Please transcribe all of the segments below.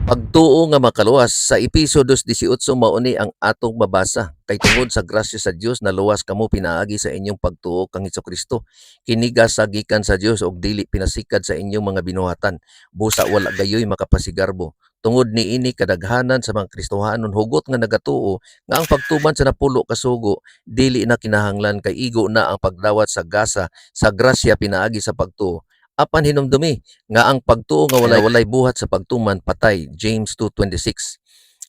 Pagtuo nga makaluwas sa Episodio 18 mao ni ang atong mabasa kay tungod sa grasya sa Dios naluwas kamo pinaagi sa inyong pagtuo kang Hesukristo. Kini gasa gikan sa Dios og dili pinasikad sa inyong mga binuhatan. Busa wala gayoy makapasigarbo. Tungod niini kadaghanan sa mga Kristohanon hugot nga nagatuo nga ang pagtuman sa napulo ka sugo dili na kinahanglan kay igo na ang pagdawat sa gasa sa grasya pinaagi sa pagtuo. Apan hinumdumi nga ang pagtuo nga walay buhat sa pagtuman patay, James 2:26.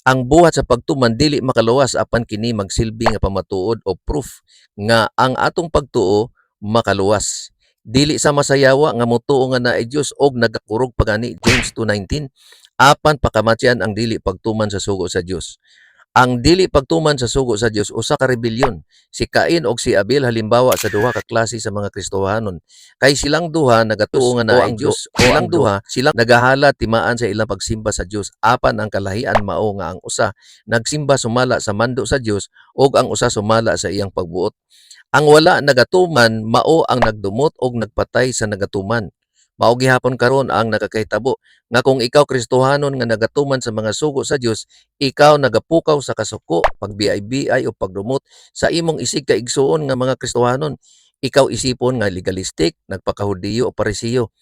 Ang buhat sa pagtuman dili makaluwas apan kini magsilbi nga pamatuod o proof nga ang atong pagtuo makaluwas. Dili sa masayawa nga motuo nga naay Dios og nagakurog pagani, James 2:19. Apan pakamatyan ang dili pagtuman sa sugo sa Dios. Ang dili pagtuman sa sugo sa Dios usa ka rebelyon. Si Cain ug si Abel halimbawa sa duha ka klase sa mga Kristohanon. Kay silang duha nagatuo nga naay Dios. Silang duha silang nagahala timaan sa ilang pagsimba sa Dios. Apan ang kalahian mao nga ang usa nagsimba sumala sa mando sa Dios ug ang usa sumala sa iyang pagbuot. Ang wala nagatuman mao ang nagdumot og nagpatay sa nagatuman. Mao gihapon karon ang nakakahitabo nga kung ikaw Kristohanon nga nagatuman sa mga sugo sa Dios, ikaw nagapukaw sa kasuko, pagbiay-biay o pagdumot sa imong isig kaigsuon nga mga Kristohanon. Ikaw isipon nga legalistic, nagpakahudiyo o parisiyo.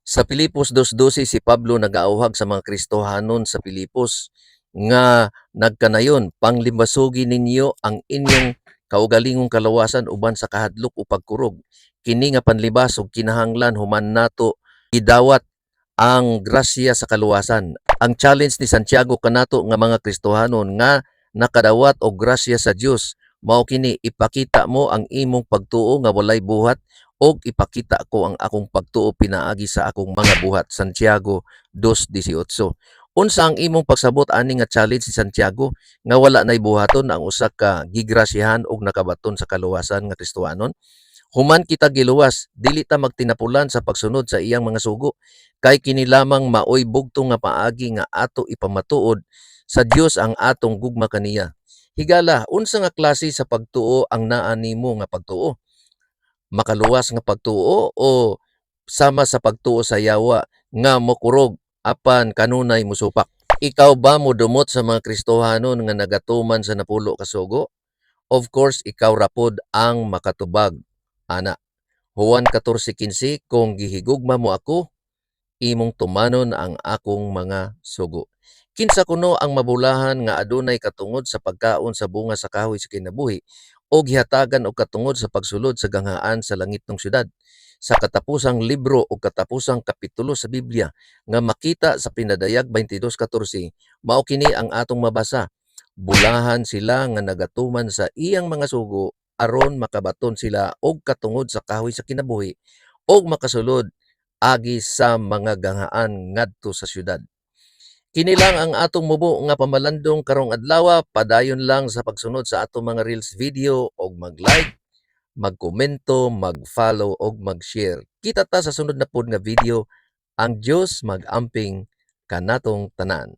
Sa Pilipos 2:12 si Pablo nagaauhag sa mga Kristohanon sa Pilipos nga nagkanayon panglimbasugi ninyo ang inyong kaugalingong kalawasan uban sa kahadlok o pagkurog. Kini nga panlibas og kinahanglan human nato idawat ang grasya sa kaluwasan. Ang challenge ni Santiago kanato nga mga Kristohanon nga nakadawat og grasya sa Dios mao kini ipakita mo ang imong pagtuo nga walay buhat og ipakita ko ang akong pagtuo pinaagi sa akong mga buhat. Santiago 2:18. Unsa ang imong pagsabot ani nga challenge si Santiago nga wala nay buhaton ang usa ka gigrasyahan og nakabaton sa kaluwasan nga Kristohanon? Human kita giluwas, dili ta magtinapulan sa pagsunod sa iyang mga sugo. Kay kini lamang maoy bugtong nga paagi nga ato ipamatuod sa Dios ang atong gugma kaniya. Higala, unsa nga klase sa pagtuo ang naa nimo nga pagtuo? Makaluwas nga pagtuo o sama sa pagtuo sa yawa nga mokurog apan kanunay musupak? Ikaw ba modumot sa mga Kristohanon nga nagatuman sa napulo ka sugo? Of course, ikaw rapod ang makatubag. Ana, Juan 14:15, kung gihigugma mo ako, imong tumanon ang akong mga sugo. Kinsa kuno ang mabulahan nga adunay katungod sa pagkaon sa bunga sa kahoy sa kinabuhi o gihatagan og katungod sa pagsulod sa ganghaan sa langitong syudad. Sa katapusang libro o katapusang kapitulo sa Biblia nga makita sa Pinadayag 22:14, mao kini ang atong mabasa. Bulahan sila nga nagatuman sa iyang mga sugo aron makabaton sila og katungod sa kahoy sa kinabuhi og makasulod agi sa mga ganghaan ngadto sa syudad. Kini lang ang atong mubo nga pamalandong karong adlaw. Padayon lang sa pagsunod sa atong mga reels video og mag-like, magkomento, mag-follow og mag-share. Kita ta sa sunod na pod nga video. Ang Dios mag-amping kanatong tanan.